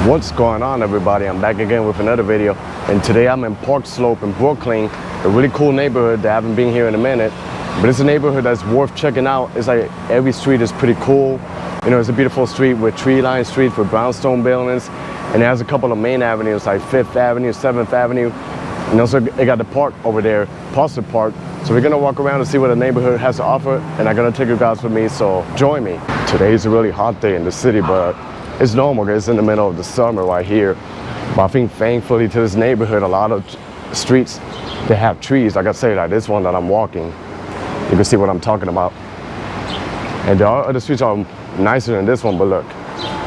What's going on, everybody? I'm back again with another video, and today I'm in Park Slope in Brooklyn, a really cool neighborhood that I haven't been here in a minute, but it's a neighborhood that's worth checking out. It's like every street is pretty cool. You know, it's a beautiful street with tree-lined streets with brownstone buildings, and it has a couple of main avenues like 5th Avenue, 7th Avenue, and also it got the park over there, Foster Park. So we're gonna walk around and see what the neighborhood has to offer, and I'm gonna take you guys with me, so join me. Today's a really hot day in the city, but it's normal because it's in the middle of the summer right here. But I think thankfully to this neighborhood, a lot of streets, they have trees. Like I say, like this one that I'm walking, you can see what I'm talking about. And the other streets are nicer than this one, but look,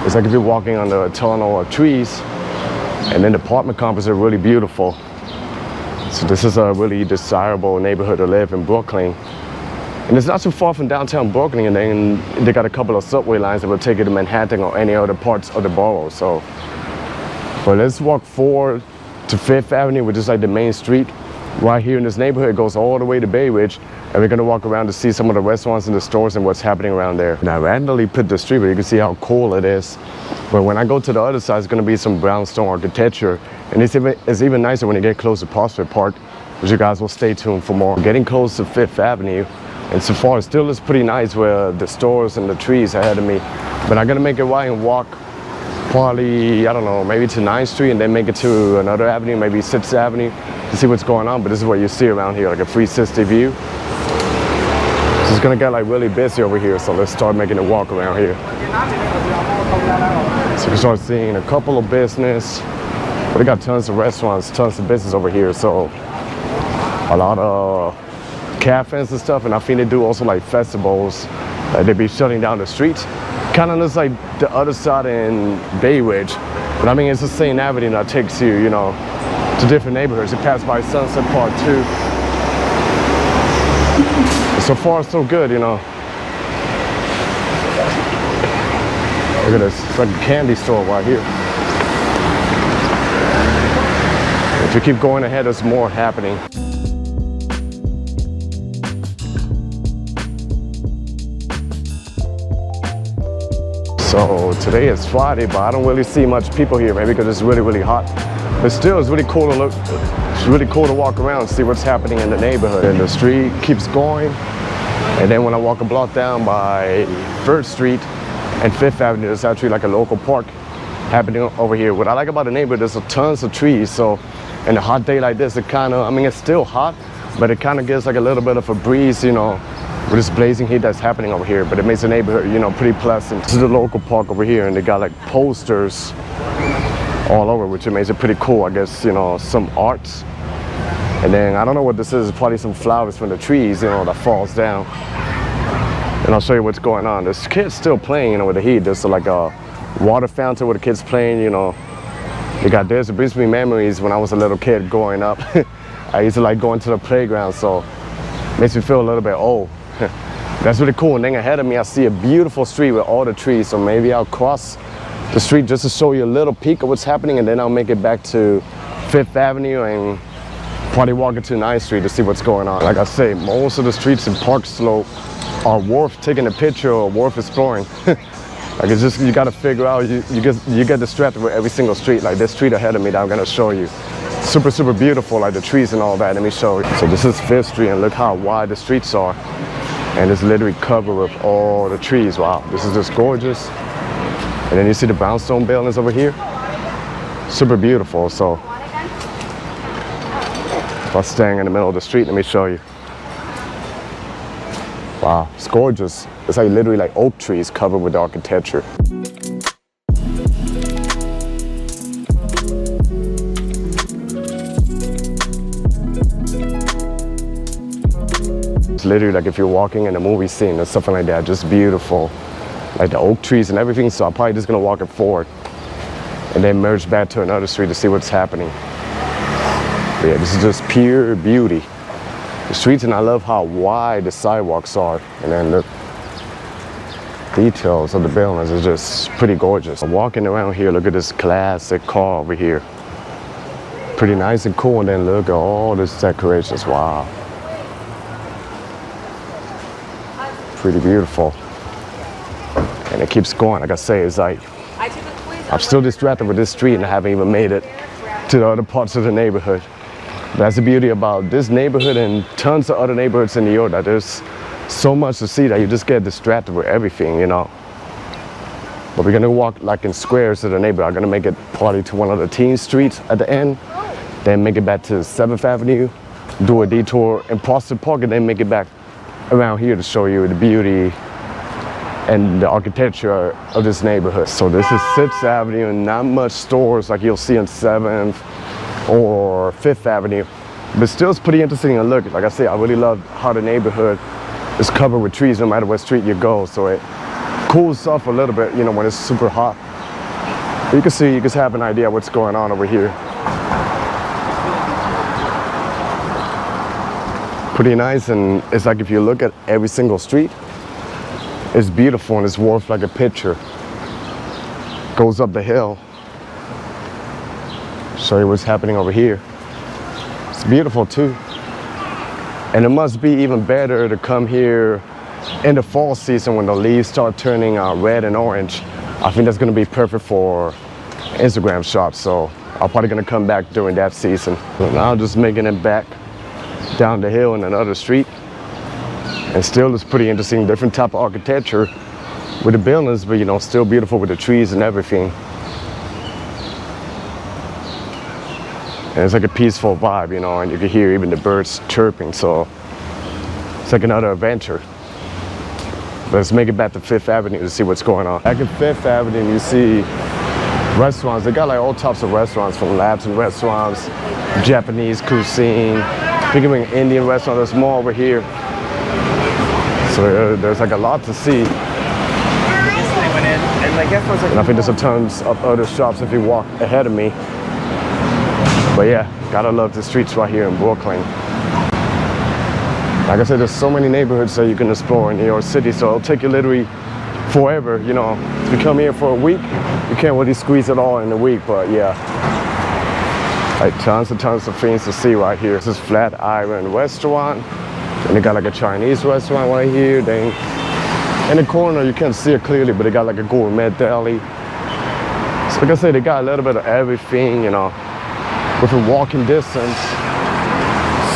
it's like if you're walking under a tunnel of trees, and then the apartment complex are really beautiful. So this is a really desirable neighborhood to live in Brooklyn. And it's not too far from downtown Brooklyn, and then they got a couple of subway lines that will take you to Manhattan or any other parts of the borough. So, but let's walk forward to 5th Avenue, which is like the main street. Right here in this neighborhood, it goes all the way to Bay Ridge, and we're gonna walk around to see some of the restaurants and the stores and what's happening around there. And I randomly put the street, but you can see how cool it is. But when I go to the other side, it's gonna be some brownstone architecture, and it's even nicer when you get close to Prospect Park, which you guys will stay tuned for more. Getting close to 5th Avenue, and so far it still is pretty nice with the stores and the trees ahead of me. But I'm gonna make it right and walk probably, I don't know, maybe to 9th Street and then make it to another avenue, maybe 6th Avenue, to see what's going on. But this is what you see around here, like a 360 view. So it's gonna get like really busy over here, so let's start making a walk around here. So you can start seeing a couple of business, but they got tons of restaurants, tons of business over here. So a lot of cafes and stuff, and I think they do also like festivals. They be shutting down the streets. Kind of looks like the other side in Bay Ridge, but I mean it's the same avenue that takes you, you know, to different neighborhoods. You pass by Sunset Park too. So far so good, you know. Look at this, it's like a candy store right here. If you keep going ahead, there's more happening. So today is Friday, but I don't really see much people here, maybe because it's really, really hot. But still, it's really cool to look. It's really cool to walk around and see what's happening in the neighborhood. And the street keeps going. And then when I walk a block down by 3rd Street and 5th Avenue, there's actually like a local park happening over here. What I like about the neighborhood, there's tons of trees. So in a hot day like this, it kind of, I mean, it's still hot, but it kind of gives like a little bit of a breeze, you know, with this blazing heat that's happening over here, but it makes the neighborhood, you know, pretty pleasant. This is the local park over here, and they got like posters all over, which makes it pretty cool. I guess, you know, some arts. And then I don't know what this is, probably some flowers from the trees, you know, that falls down. And I'll show you what's going on. There's kids still playing, you know, with the heat. There's like a water fountain where the kids playing, you know. They got this. It brings me memories when I was a little kid growing up. I used to like going to the playground, so it makes me feel a little bit old. That's really cool. And then ahead of me, I see a beautiful street with all the trees. So maybe I'll cross the street just to show you a little peek of what's happening, and then I'll make it back to 5th Avenue and probably walk into 9th Street to see what's going on. Like I say, most of the streets in Park Slope are worth taking a picture or worth exploring. Like it's just, you gotta figure out, you get distracted with every single street. Like this street ahead of me that I'm gonna show you. Super, super beautiful, like the trees and all that. Let me show you. So this is 5th Street, and look how wide the streets are. And it's literally covered with all the trees. Wow, this is just gorgeous. And then you see the brownstone buildings over here. Super beautiful. So if I'm staying in the middle of the street, let me show you. Wow, it's gorgeous. It's like literally like oak trees covered with architecture. It's literally like if you're walking in a movie scene or something like that, just beautiful. Like the oak trees and everything, so I'm probably just gonna walk it forward and then merge back to another street to see what's happening. But yeah, this is just pure beauty. The streets, and I love how wide the sidewalks are, and then the details of the buildings is just pretty gorgeous. Walking around here, look at this classic car over here. Pretty nice and cool, and then look at all these decorations, wow. Pretty beautiful. And it keeps going, like I say, it's like I took a quiz I'm still distracted with this street and I haven't even made it to the other parts of the neighborhood. That's the beauty about this neighborhood and tons of other neighborhoods in New York, that there's so much to see that you just get distracted with everything, you know. But we're gonna walk like in squares to the neighborhood. I'm gonna make it probably to one of the teen streets at the end, then make it back to 7th Avenue, do a detour in Prospect Park, and then make it back around here to show you the beauty and the architecture of this neighborhood. So this is 6th Avenue, and not much stores like you'll see on 7th or 5th Avenue. But still, it's pretty interesting to look. Like I say, I really love how the neighborhood is covered with trees no matter what street you go. So it cools off a little bit, you know, when it's super hot. You can see, you can have an idea what's going on over here. Pretty nice, and it's like if you look at every single street, it's beautiful and it's worth like a picture. Goes up the hill. Show you what's happening over here. It's beautiful too. And it must be even better to come here in the fall season when the leaves start turning red and orange. I think that's gonna be perfect for Instagram shots. So I'm probably gonna come back during that season. So now I'm just making it back down the hill in another street. And still it's pretty interesting, different type of architecture with the buildings, but you know, still beautiful with the trees and everything. And it's like a peaceful vibe, you know, and you can hear even the birds chirping, so it's like another adventure. But let's make it back to 5th Avenue to see what's going on. Back at 5th Avenue, you see restaurants. They got like all types of restaurants, from Latin restaurants, Japanese cuisine, think of an Indian restaurant. There's more over here. So there's like a lot to see. And I think there's a tons of other shops if you walk ahead of me. But yeah, gotta love the streets right here in Brooklyn. Like I said, there's so many neighborhoods that you can explore in New York City, so it'll take you literally forever, you know. If you come here for a week, you can't really squeeze it all in a week, but yeah. Like tons of things to see right here. This is Flatiron Restaurant. And they got like a Chinese restaurant right here. Then in the corner, you can't see it clearly, but they got like a gourmet deli. So like I said, they got a little bit of everything, you know, within walking distance.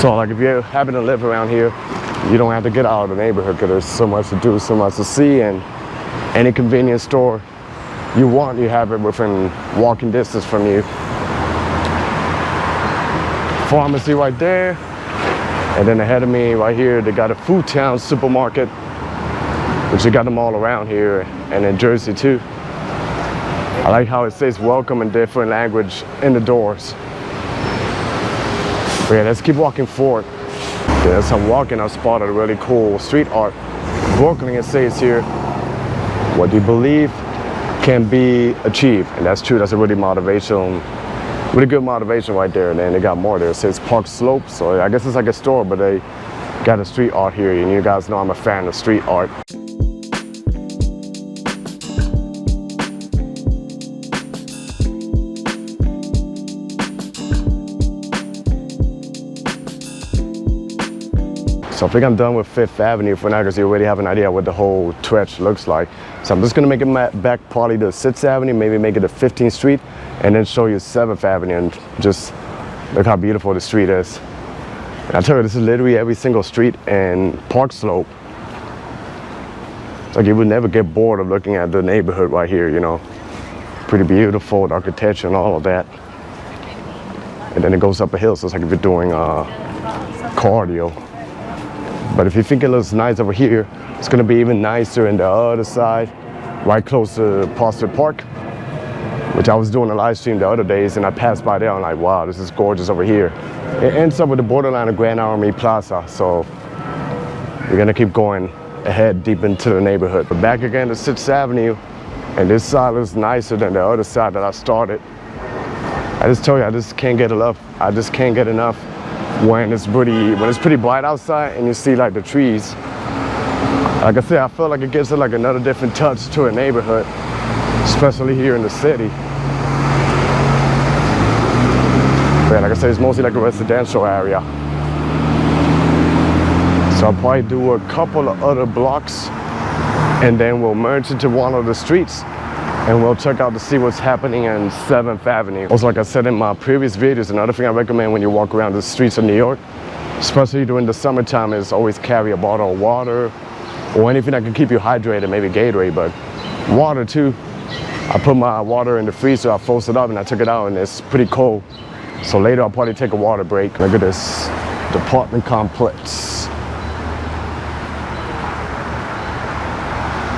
So like if you happen to live around here, you don't have to get out of the neighborhood because there's so much to do, so much to see, and any convenience store you want, you have it within walking distance from you. Pharmacy right there. And then ahead of me right here, they got a Food Town supermarket, which you got them all around here, and in Jersey too. I like how it says welcome in different language in the doors. But yeah, let's keep walking forward. Yeah, as I'm walking, I spotted a really cool street art. Brooklyn, it says here, what you believe can be achieved. And that's true, that's a really motivational, really good motivation right there. And then they got more there. It says Park Slope, so I guess it's like a store, but they got a street art here, and you guys know I'm a fan of street art. So I think I'm done with 5th Avenue for now because you already have an idea what the whole stretch looks like. So I'm just gonna make it back probably to 6th Avenue, maybe make it to 15th Street, and then show you 7th Avenue and just look how beautiful the street is. And I tell you, this is literally every single street in Park Slope. It's like you would never get bored of looking at the neighborhood right here, you know. Pretty beautiful, the architecture and all of that. And then it goes up a hill, so it's like if you're doing cardio. But if you think it looks nice over here, it's gonna be even nicer in the other side, right close to Prospect Park, which I was doing a live stream the other days, and I passed by there, I'm like, wow, this is gorgeous over here. It ends up with the borderline of Grand Army Plaza, so we're gonna keep going ahead deep into the neighborhood. But back again to 6th Avenue, and this side looks nicer than the other side that I started. I just told you, I just can't get enough. I just can't get enough when it's pretty bright outside and you see like the trees. Like I said, I feel like it gives it like another different touch to a neighborhood, especially here in the city. But yeah, like I said, it's mostly like a residential area. So I'll probably do a couple of other blocks and then we'll merge into one of the streets and we'll check out to see what's happening in 7th Avenue. Also, like I said in my previous videos, another thing I recommend when you walk around the streets of New York, especially during the summertime, is always carry a bottle of water or anything that can keep you hydrated, maybe Gatorade, but water too. I put my water in the freezer, I froze it up and I took it out and it's pretty cold. So later I'll probably take a water break. Look at this apartment complex.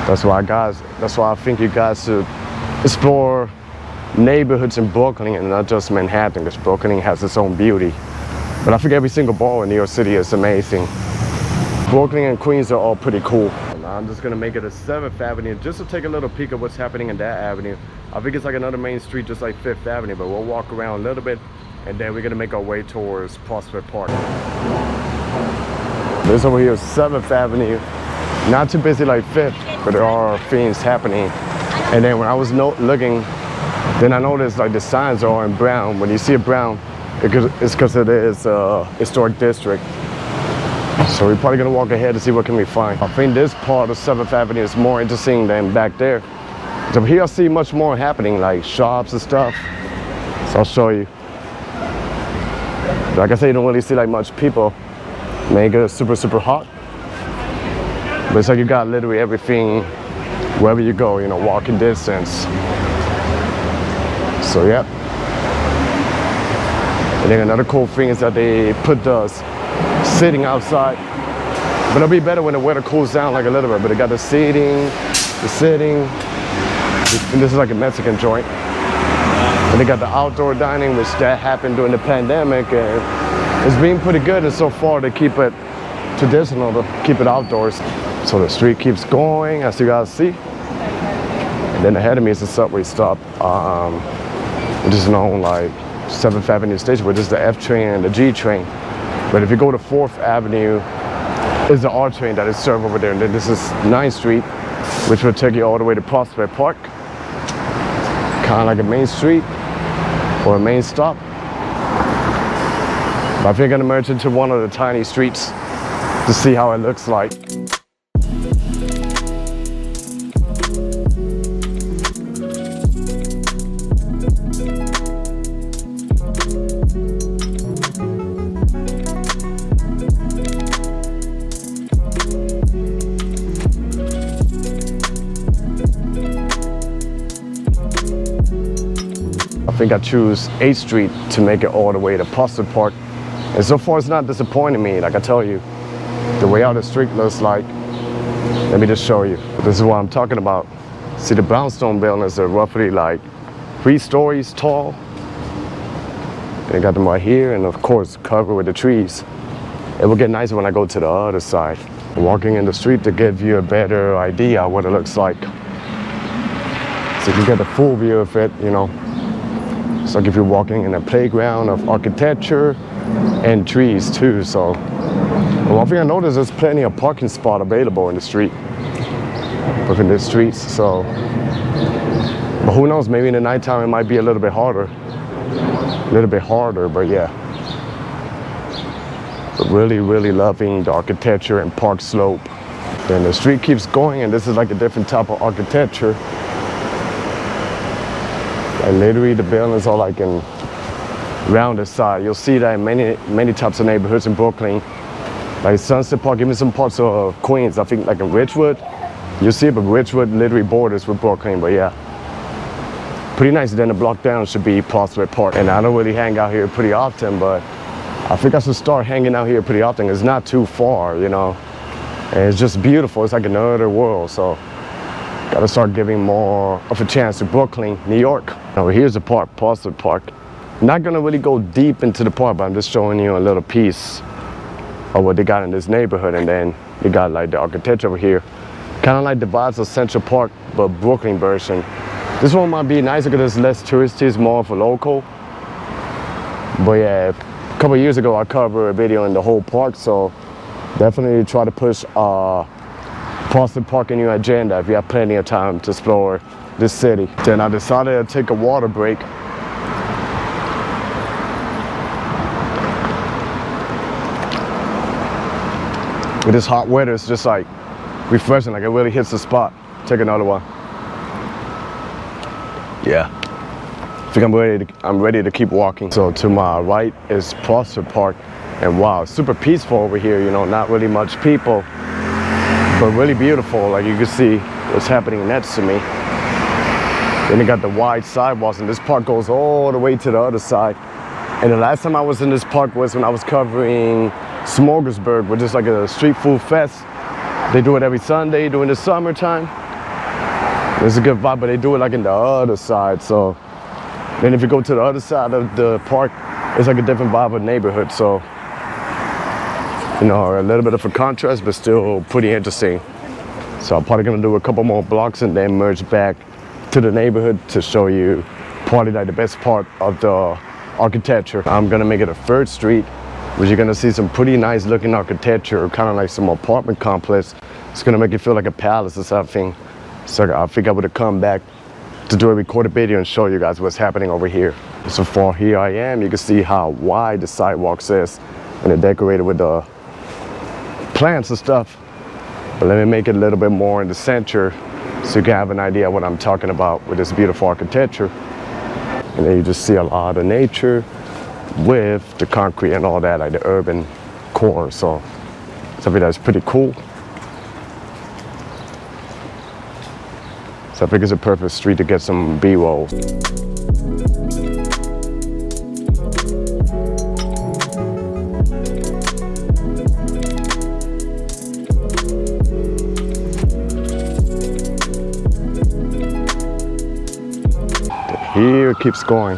That's why I think you guys should explore neighborhoods in Brooklyn and not just Manhattan, because Brooklyn has its own beauty. But I think every single borough in New York City is amazing. Brooklyn and Queens are all pretty cool. I'm just gonna make it a 7th Avenue just to take a little peek of what's happening in that avenue. I think it's like another main street just like 5th Avenue, but we'll walk around a little bit and then we're gonna make our way towards Prospect Park. This over here is 7th Avenue. Not too busy like 5th, but there are things happening. And then when I was looking, then I noticed like the signs are in brown. When you see it brown, it's because it is a historic district. So we're probably gonna walk ahead to see what can we find. I think this part of 7th Avenue is more interesting than back there. So here I see much more happening, like shops and stuff. So I'll show you. Like I say, you don't really see like much people. Make it super hot. But it's like you got literally everything wherever you go, you know, walking distance. So yeah. And then another cool thing is that they put the sitting outside. But it'll be better when the weather cools down like a little bit. But they got the seating, the sitting. And this is like a Mexican joint. And they got the outdoor dining, which that happened during the pandemic. And it's been pretty good. And so far they keep it traditional, to keep it outdoors. So the street keeps going, as you guys see. And then ahead of me is the subway stop, which is known like 7th Avenue Station, which is the F train and the G train. But if you go to 4th Avenue, is the R train that is served over there. And then this is 9th Street, which will take you all the way to Prospect Park. Kind of like a main street or a main stop. But I think I'm gonna merge into one of the tiny streets to see how it looks like. I think I choose 8th Street to make it all the way to Prospect Park. And so far it's not disappointing me, like I tell you. The way out the street looks like, let me just show you. This is what I'm talking about. See, the Brownstone buildings are roughly like 3 stories tall. And I got them right here, and of course covered with the trees. It will get nicer when I go to the other side. I'm walking in the street to give you a better idea of what it looks like. So you can get the full view of it, you know. It's like if you're walking in a playground of architecture and trees too. So one thing I noticed, there's plenty of parking spot available in the street, within the streets. So, but who knows? Maybe in the nighttime it might be a little bit harder. But yeah. But really loving the architecture and Park Slope. Then the street keeps going, and this is like a different type of architecture. And literally the buildings are like in rounded side. You'll see that in many types of neighborhoods in Brooklyn. Like Sunset Park, even some parts of Queens. I think like in Ridgewood, you'll see it, but Ridgewood literally borders with Brooklyn, but yeah. Pretty nice. Then the block down should be Prospect Park. And I don't really hang out here pretty often, but I think I should start hanging out here pretty often. It's not too far, you know. And it's just beautiful. It's like another world, so gotta start giving more of a chance to Brooklyn, New York. Now here's the park, Prospect Park. Not gonna really go deep into the park, but I'm just showing you a little piece of what they got in this neighborhood. And then you got like the architecture over here. Kind of like the vibes of Central Park, but Brooklyn version. This one might be nicer because it's less touristy, it's more of a local. But yeah, a couple years ago I covered a video in the whole park, so definitely try to push Prospect Park in your agenda if you have plenty of time to explore this city. Then I decided to take a water break. With this hot weather, it's just like refreshing, like it really hits the spot. Take another one. yeah, I think I'm ready to keep walking. So to my right is Prosser Park, and wow, super peaceful over here, you know, not really much people, but really beautiful. Like you can see what's happening next to me. Then you got the wide sidewalks, and this park goes all the way to the other side. And the last time I was in this park was when I was covering Smorgasburg, which is like a street food fest. They do it every Sunday during the summertime. It's a good vibe, but they do it like in the other side. So then if you go to the other side of the park, it's like a different vibe of neighborhood. So, you know, a little bit of a contrast, but still pretty interesting. So I'm probably gonna do a couple more blocks and then merge back to the neighborhood to show you probably like the best part of the architecture. I'm gonna make it a third street, which you're gonna see some pretty nice looking architecture, kind of like some apartment complex. It's gonna make you feel like a palace or something. So I think I would have come back to do a recorded video and show you guys what's happening over here. So far here I am, you can see how wide the sidewalks is, and they're decorated with the plants and stuff. But let me make it a little bit more in the center so you can have an idea of what I'm talking about with this beautiful architecture. And then you just see a lot of nature with the concrete and all that, like the urban core. So something that's pretty cool. So I think it's a perfect street to get some B-roll. Here it keeps going.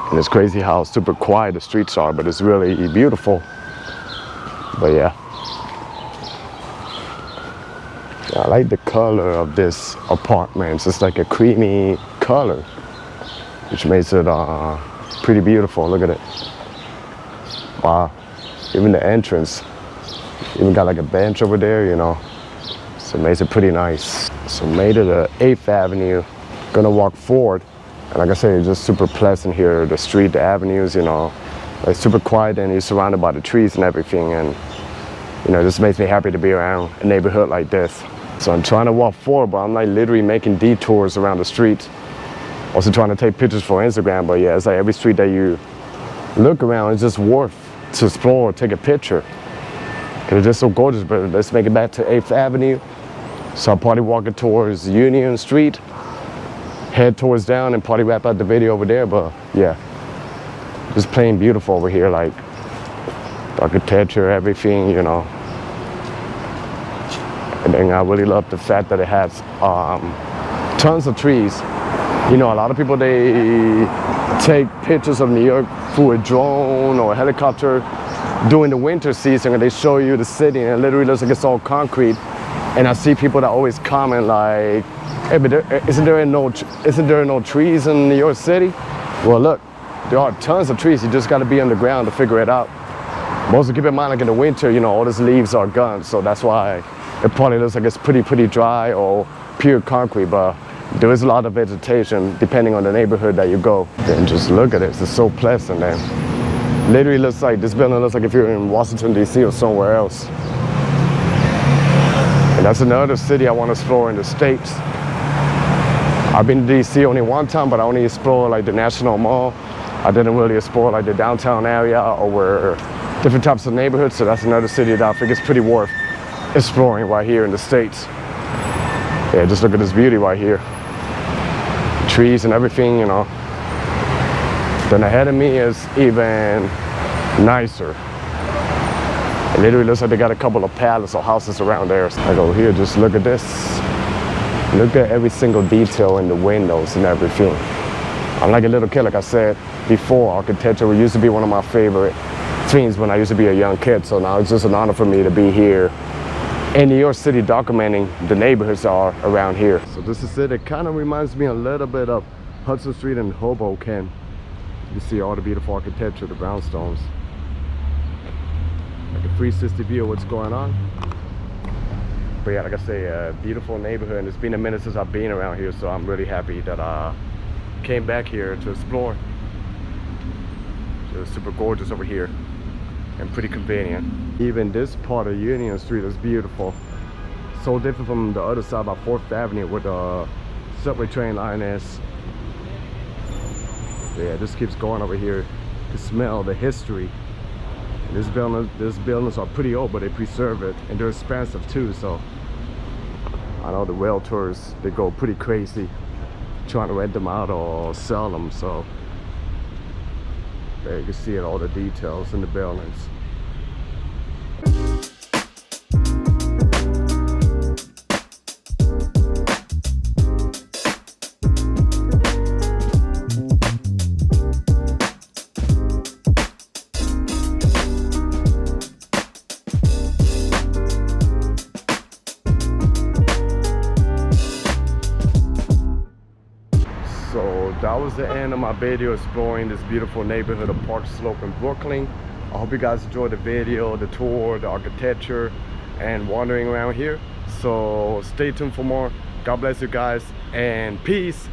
And it's crazy how super quiet the streets are, but it's really beautiful. But yeah. I like the color of this apartment. It's just like a creamy color, which makes it pretty beautiful. Look at it. Wow. Even the entrance, even got like a bench over there, you know. So it makes it pretty nice. So made it to 8th Avenue. Gonna walk forward. And like I said, it's just super pleasant here. The street, the avenues, you know, like super quiet, and you're surrounded by the trees and everything. And, you know, this makes me happy to be around a neighborhood like this. So I'm trying to walk forward, but I'm like literally making detours around the street. Also trying to take pictures for Instagram, but yeah, it's like every street that you look around is just worth to explore, take a picture. Cause it's just so gorgeous, but let's make it back to 8th Avenue. So I'm probably walking towards Union Street, head towards down and probably wrap up the video over there, but yeah. Just plain beautiful over here, like the architecture, everything, you know. And then I really love the fact that it has tons of trees. You know, a lot of people, they take pictures of New York through a drone or a helicopter during the winter season, and they show you the city, and it literally looks like it's all concrete. And I see people that always comment like, hey, but isn't there no trees in New York City? Well, look, there are tons of trees. You just got to be on the ground to figure it out. Also keep in mind, like in the winter, you know, all these leaves are gone, so that's why it probably looks like it's pretty dry or pure concrete, but there is a lot of vegetation depending on the neighborhood that you go. And just look at it, it's just so pleasant, man. Literally looks like, this building looks like if you're in Washington, D.C. or somewhere else. And that's another city I want to explore in the States. I've been to D.C. only one time, but I only explored like the National Mall. I didn't really explore like the downtown area or different types of neighborhoods, so that's another city that I think is pretty worth exploring right here in the States. Yeah, just look at this beauty right here. Trees and everything, you know. Then ahead of me is even nicer. It literally looks like they got a couple of palaces or houses around there. So I go here, just look at this. Look at every single detail in the windows and everything. I'm like a little kid, like I said before, architecture used to be one of my favorite things when I used to be a young kid. So now it's just an honor for me to be here in New York City documenting the neighborhoods that are around here. So this is it. It kind of reminds me a little bit of Hudson Street and Hoboken. You see all the beautiful architecture, the brownstones. Like a 360 view of what's going on. But yeah, like I say, a beautiful neighborhood, and it's been a minute since I've been around here, so I'm really happy that I came back here to explore. So it's super gorgeous over here and pretty convenient. Even this part of Union Street is beautiful. So different from the other side by 4th Avenue where the subway train line is. Yeah, this keeps going over here. You can smell the history. And these buildings are pretty old, but they preserve it, and they're expensive too. So I know the realtors, they go pretty crazy trying to rent them out or sell them. So there you can see it, all the details in the buildings. So that was the end of my video exploring this beautiful neighborhood of Park Slope in Brooklyn. I hope you guys enjoyed the video, the tour, the architecture, and wandering around here. So stay tuned for more. God bless you guys, and peace.